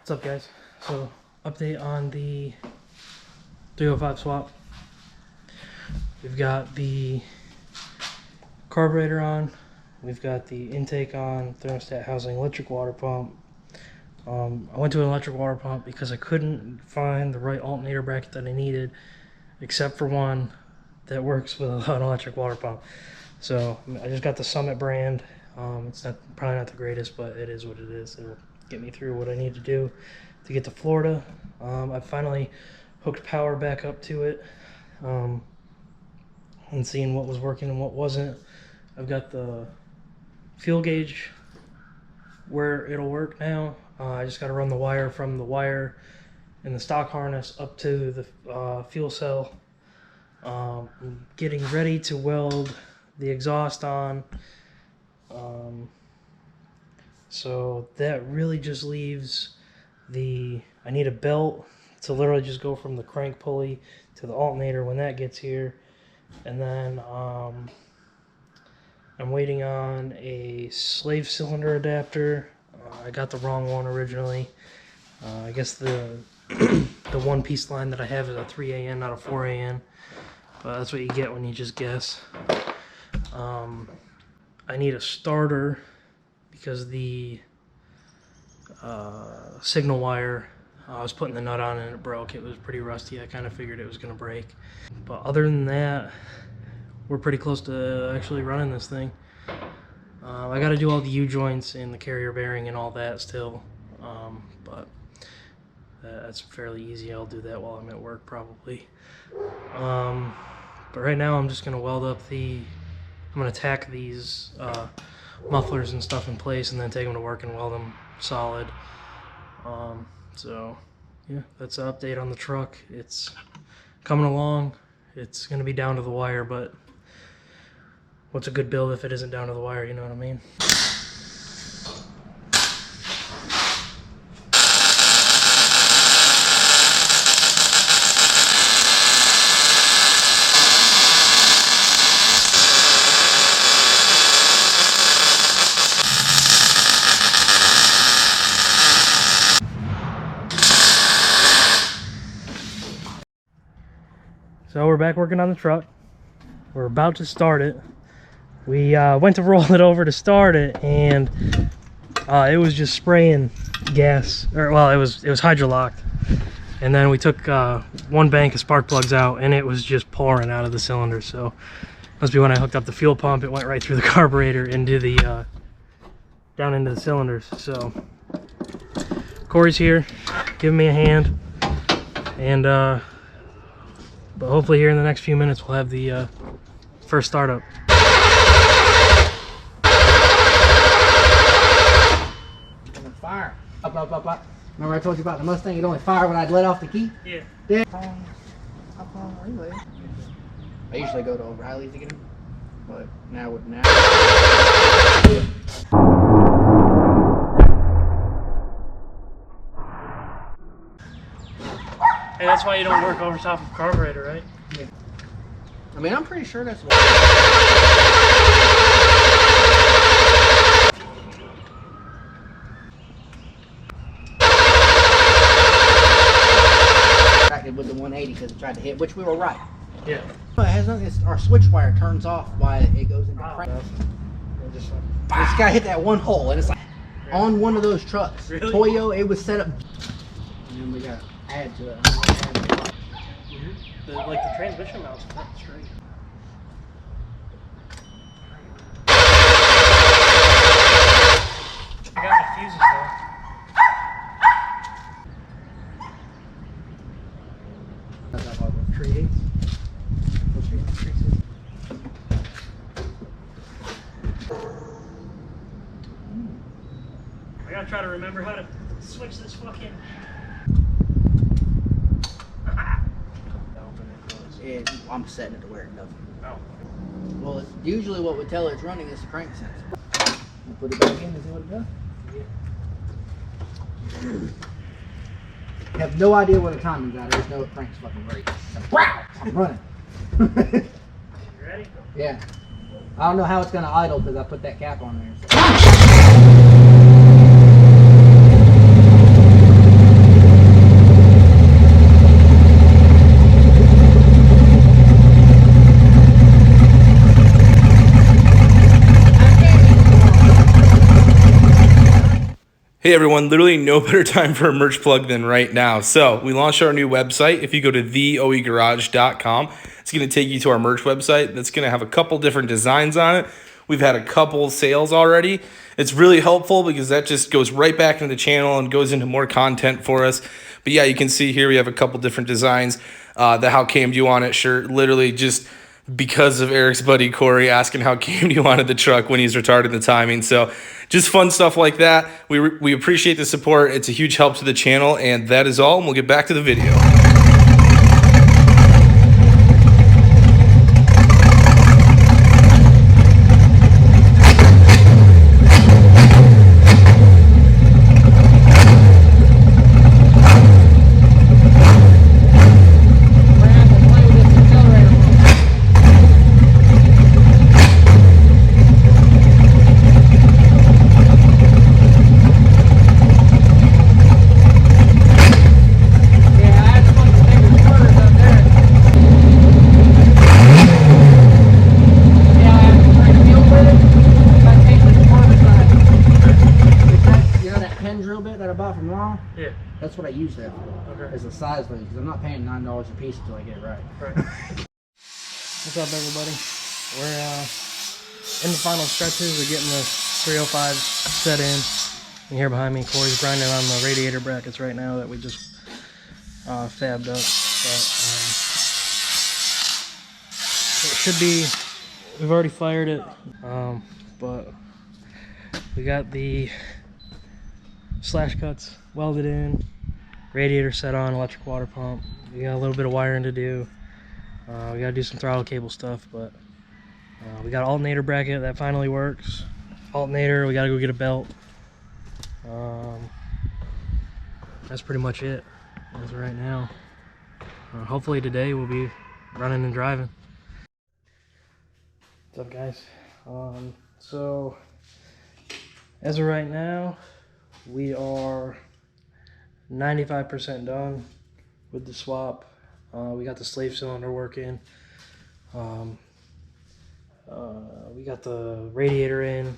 What's up, guys? So, update on the 305 swap. We've got the carburetor on, we've got the intake on, thermostat housing, electric water pump. I went to an electric water pump because I couldn't find the right alternator bracket that I needed, except for one that works with an electric water pump. So I just got the Summit brand. It's probably not the greatest, but it is what it is. It'll get me through what I need to do to get to Florida. I finally hooked power back up to it, and seeing what was working and what wasn't. I've got the fuel gauge where it'll work now. I just got to run the wire from the wire in the stock harness up to the fuel cell. I'm getting ready to weld the exhaust on. So that really just leaves I need a belt to literally just go from the crank pulley to the alternator when that gets here. And then I'm waiting on a slave cylinder adapter. I got the wrong one originally. I guess the the one piece line that I have is a 3AN, not a 4AN. But that's what you get when you just guess. I need a starter because the signal wire, I was putting the nut on and it broke. It was pretty rusty. I kind of figured it was going to break. But other than that, we're pretty close to actually running this thing. I got to do all the U-joints and the carrier bearing and all that still. But that's fairly easy. I'll do that while I'm at work probably. But right now I'm just going to weld up I'm going to tack these mufflers and stuff in place and then take them to work and weld them solid. So yeah, that's an update on the truck. It's coming along. It's going to be down to the wire, but what's a good build if it isn't down to the wire, you know what I mean? So we're back working on the truck. We're about to start it. We went to roll it over to start it, and it was just spraying gas, or well, it was hydrolocked. And then we took one bank of spark plugs out, and it was just pouring out of the cylinder. So must be when I hooked up the fuel pump, it went right through the carburetor into the down into the cylinders. So Corey's here, giving me a hand, and but hopefully here in the next few minutes we'll have the first startup. Fire. Up. Remember I told you about the Mustang? It'd only fire when I'd let off the key? Yeah. Up on relay. I usually go to O'Reilly's to get them, but now with now. Hey, that's why you don't work over top of the carburetor, right? Yeah. I mean, I'm pretty sure that's what. With the 180 because it tried to hit, which we were right. Yeah. It has nothing. Our switch wire turns off while it goes into crank. Just gotta hit that one hole, and it's like on one of those trucks. Really? Toyo, it was set up. And then we gotta add to it. Like the transmission mount's not straight. I got my fuses though. I gotta try to remember how to switch this fucking. Yeah, I'm setting it to where it doesn't. Oh. Well, it's usually what would tell it's running is the crank sensor. You put it back in and see what it does. Yeah. Have no idea what the timing's at. I just know the crank's fucking great. Wow! I'm running. You ready? Yeah. I don't know how it's gonna idle because I put that cap on there. So. Hey everyone, literally no better time for a merch plug than right now. So we launched our new website. If you go to theoegarage.com, it's going to take you to our merch website. That's going to have a couple different designs on it. We've had a couple sales already. It's really helpful because that just goes right back into the channel and goes into more content for us. But yeah, you can see here we have a couple different designs. The How Cam Do You Want It shirt, literally just because of Eric's buddy Corey asking how Cam do you wanted the truck when he's retarded the timing. So just fun stuff like that. We appreciate the support. It's a huge help to the channel, and that is all, and we'll get back to the video. That's what I use that for, as a size range, because I'm not paying $9 a piece until I get it right. What's up, everybody? We're in the final stretches of getting the 305 set in. And here behind me, Corey's grinding on the radiator brackets right now that we just fabbed up. But, it should be, we've already fired it, but we got the slash cuts welded in, radiator set on, electric water pump. We got a little bit of wiring to do. We gotta do some throttle cable stuff, but we got an alternator bracket that finally works. Alternator, we gotta go get a belt. That's pretty much it as of right now. Hopefully today we'll be running and driving. What's up, guys? So as of right now, we are 95% done with the swap. We got the slave cylinder working. We got the radiator in.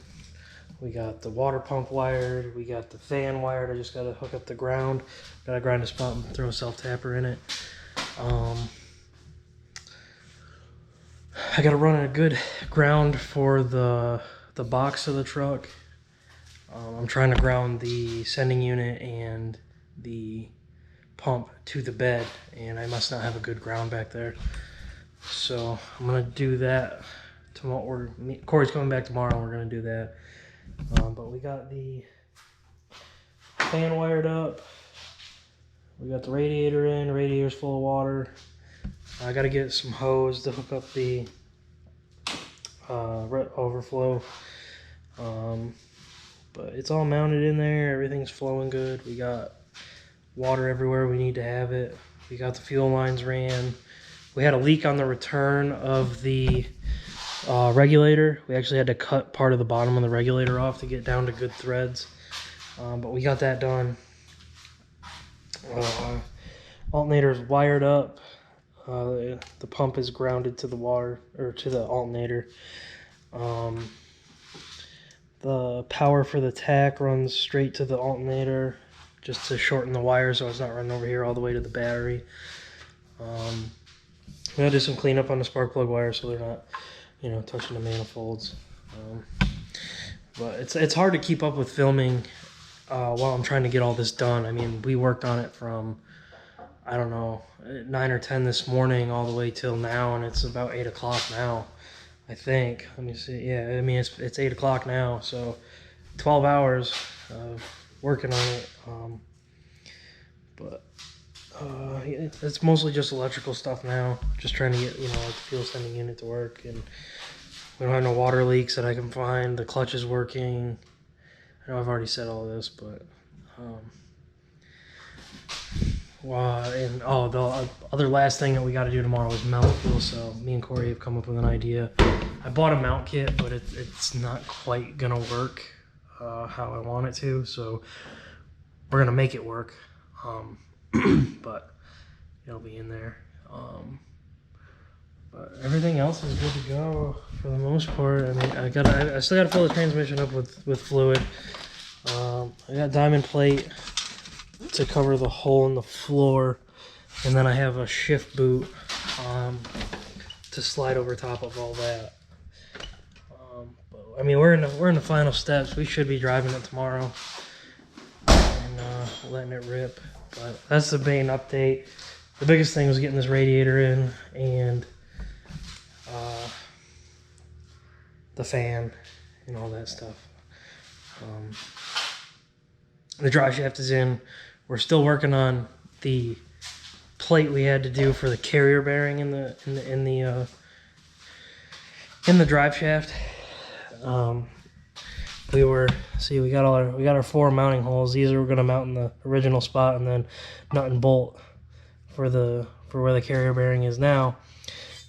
We got the water pump wired. We got the fan wired. I just got to hook up the ground. Got to grind a spot and throw a self-tapper in it. I got to run a good ground for the box of the truck. I'm trying to ground the sending unit and the pump to the bed, and I must not have a good ground back there. So I'm gonna do that tomorrow. Corey's coming back tomorrow, and we're gonna do that. But we got the fan wired up. We got the radiator in. The radiator's full of water. I got to get some hose to hook up the overflow. But it's all mounted in there. Everything's flowing good. We got water everywhere we need to have it. We got the fuel lines ran. We had a leak on the return of the regulator. We actually had to cut part of the bottom of the regulator off to get down to good threads. But we got that done. Alternator is wired up. The pump is grounded to the water, or to the alternator. The power for the tach runs straight to the alternator, just to shorten the wire so it's not running over here all the way to the battery. We gotta do some cleanup on the spark plug wire so they're not, you know, touching the manifolds. But it's hard to keep up with filming while I'm trying to get all this done. I mean, we worked on it from, I don't know, 9 or 10 this morning all the way till now, and it's about 8 o'clock now, I think. Let me see. Yeah, I mean, it's 8 o'clock now, so 12 hours of working on it. But it's mostly just electrical stuff now. Just trying to get, you know, like the fuel sending unit to work, and we don't have no water leaks that I can find. The clutch is working. I know I've already said all this, but and the other last thing that we got to do tomorrow is mount the fuel cell. Me and Corey have come up with an idea. I bought a mount kit, but it's not quite gonna work how I want it to, so we're gonna make it work. But it'll be in there. But everything else is good to go for the most part. I mean, I still gotta fill the transmission up with fluid. I got diamond plate to cover the hole in the floor, and then I have a shift boot to slide over top of all that. But, I mean, we're in the final steps. We should be driving it tomorrow and letting it rip. But that's the main update. The biggest thing was getting this radiator in and the fan and all that stuff. The drive shaft is in. We're still working on the plate we had to do for the carrier bearing in the drive shaft. We got our 4 mounting holes. These are going to mount in the original spot, and then nut and bolt for where the carrier bearing is now.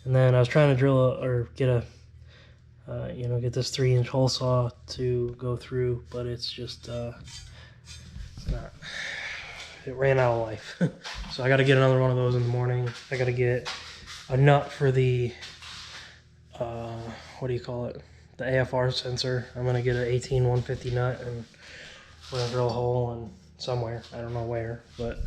And then I was trying to get this 3-inch hole saw to go through, but it's just it's not. It ran out of life. So I got to get another one of those in the morning. I got to get a nut for the what do you call it? The AFR sensor. I'm gonna get an 18-150 nut, and we're gonna drill a hole in somewhere, I don't know where,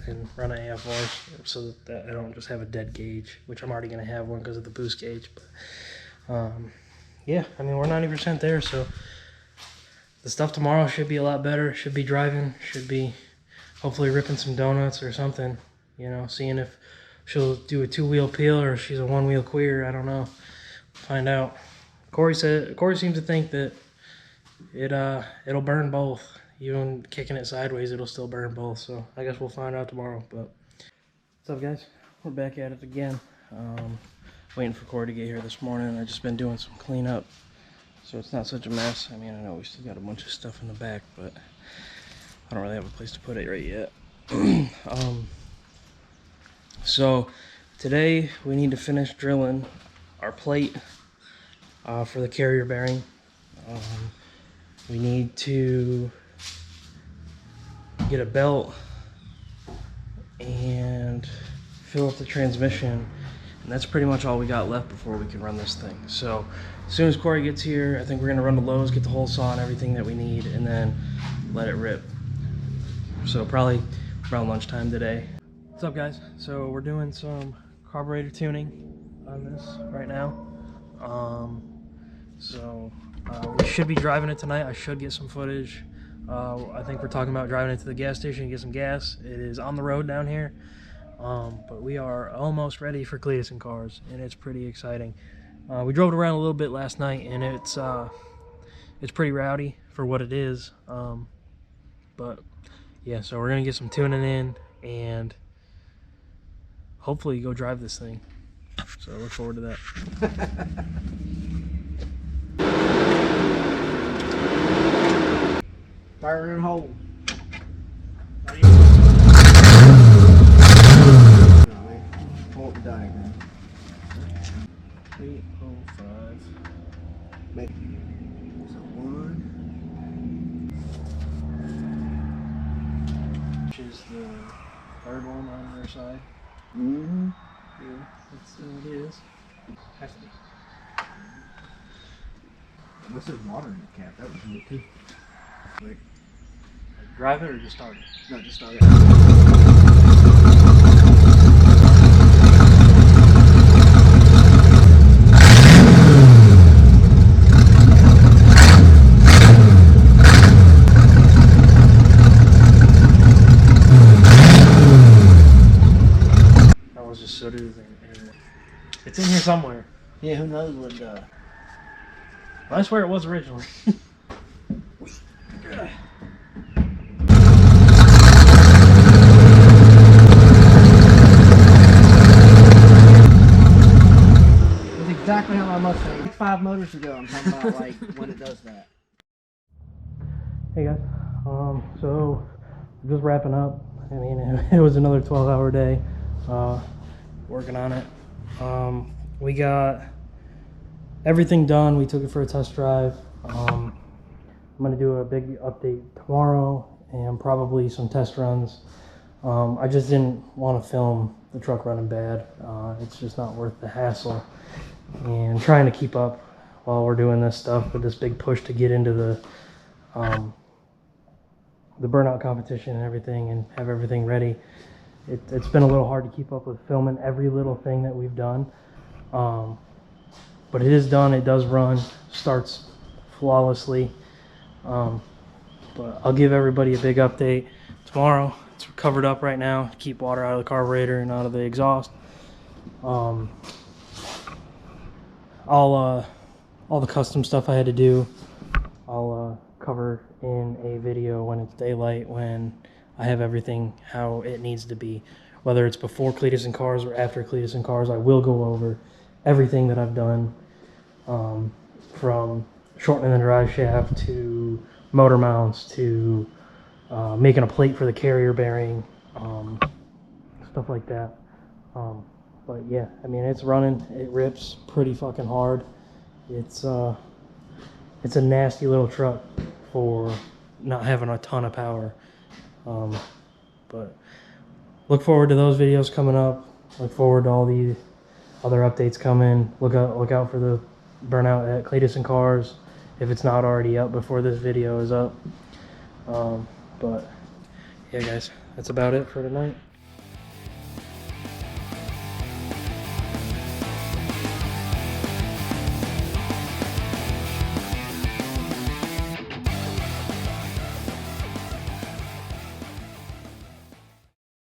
and run an AFR so that I don't just have a dead gauge, which I'm already gonna have one because of the boost gauge. But yeah, I mean, we're 90% there, so the stuff tomorrow should be a lot better. Should be driving, should be hopefully ripping some donuts or something, you know, seeing if she'll do a 2-wheel peel or if she's a 1-wheel queer. I don't know. Find out. Corey seems to think that it'll burn both. Even kicking it sideways, it'll still burn both. So I guess we'll find out tomorrow. But what's up, guys? We're back at it again. Waiting for Corey to get here this morning. I've just been doing some cleanup, so it's not such a mess. I mean, I know we still got a bunch of stuff in the back, but I don't really have a place to put it right yet. So today we need to finish drilling our plate for the carrier bearing. We need to get a belt and fill up the transmission, and that's pretty much all we got left before we can run this thing. So as soon as Corey gets here, I think we're gonna run to Lowe's, get the hole saw and everything that we need, and then let it rip. So probably around lunchtime today. What's up, guys? So we're doing some carburetor tuning on this right now. We should be driving it tonight. I should get some footage. I think we're talking about driving it to the gas station and get some gas. It is on the road down here, but we are almost ready for Cleetus Cars, and it's pretty exciting. We drove it around a little bit last night, and it's pretty rowdy for what it is. But yeah, so we're gonna get some tuning in and hopefully go drive this thing. So I look forward to that. Fire in hole. Pull up the diagram. 305. Maybe. There's a 1. Which is the third one on their side. Mm-hmm. Yeah, that's what it is. Has to be. What's this water in the cap? That was good too. Like, drive it or just start it? No, just start it. That was just soothing. It's in here somewhere. Yeah, who knows what Well, I swear it was originally. That's exactly how my Mustang. Like 5 motors ago, I'm talking about like when it does that. Hey guys, so just wrapping up. I mean, it was another 12-hour day working on it. We got everything done. We took it for a test drive. I'm gonna do a big update tomorrow and probably some test runs. I just didn't want to film the truck running bad. It's just not worth the hassle and trying to keep up while we're doing this stuff with this big push to get into the the burnout competition and everything, and have everything ready. It's been a little hard to keep up with filming every little thing that we've done, but it is done. It does run, starts flawlessly. But I'll give everybody a big update tomorrow. It's covered up right now to keep water out of the carburetor and out of the exhaust. All the custom stuff I had to do, I'll cover in a video when it's daylight, when I have everything how it needs to be. Whether it's before Cleetus Cars or after Cleetus Cars, I will go over everything that I've done, from shortening the drive shaft to motor mounts to making a plate for the carrier bearing, stuff like that. But yeah, I mean, it's running. It rips pretty fucking hard. It's a nasty little truck for not having a ton of power. But look forward to those videos coming up. Look forward to all the other updates coming. Look out for the burnout at Cleetus Cars if it's not already up before this video is up. But yeah, guys, that's about it for tonight.